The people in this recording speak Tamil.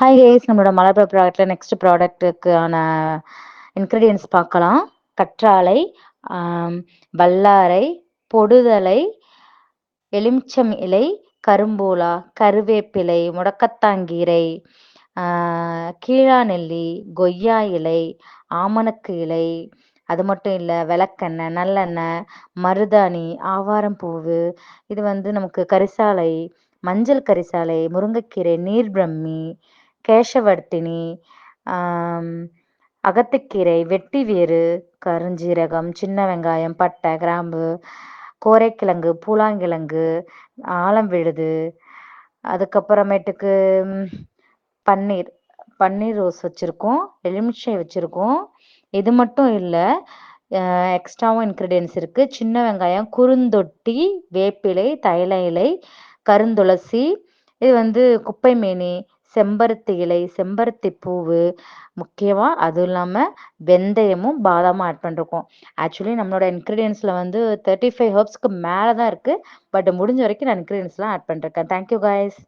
ஹாய் கேஸ், நம்மளோட மலர்புற ப்ராடக்ட்ல நெக்ஸ்ட் ப்ராடக்ட்டுக்கான இன்க்ரீடியன்ஸ் பார்க்கலாம். கற்றாழை, வல்லாரை, பொடுதலை, எலுமிச்சம் இலை, கரும்பூலா, கருவேப்பிலை, முடக்கத்தாங்கீரை, கீழாநெல்லி, கொய்யா இலை, ஆமணக்கு இலை, அது மட்டும் இல்லை விளக்கெண்ணெய், நல்லெண்ணெய், மருதாணி, ஆவாரம் பூவு, இது நமக்கு கரிசாலை, மஞ்சள் கரிசாலை, முருங்கைக்கீரை, நீர் பிரம்மி, கேசவர்த்தினி, அகத்துக்கீரை, வெட்டி வேறு, கருஞ்சீரகம், சின்ன வெங்காயம், பட்டை, கிராம்பு, கோரைக்கிழங்கு, பூலாங்கிழங்கு, ஆலம் விழுது, அதுக்கப்புறமேட்டுக்கு பன்னீர் பன்னீர் ரோஸ் வச்சுருக்கோம், எலுமிச்சை வச்சுருக்கோம். இது மட்டும் இல்லை, எக்ஸ்ட்ராவும் இன்க்ரீடியன்ஸ் இருக்குது. சின்ன வெங்காயம், குறுந்தொட்டி, வேப்பிலை, தைல இலை, கருந்துளசி, இது குப்பை மேனி, செம்பருத்தி இலை, செம்பருத்தி பூவு, முக்கியமாக அதுவும் இல்லாமல் வெந்தயமும் பாதாமும் ஆட் பண்ணிருக்கோம். ஆக்சுவலி நம்மளோட இன்க்ரீடியன்ஸில் 35 ஹர்ப்ஸ்க்கு மேலே தான் இருக்குது. பட் முடிஞ்ச வரைக்கும் நான் இன்க்ரீடியன்ஸ்லாம் ஆட் பண்ணிருக்கேன். Thank you guys.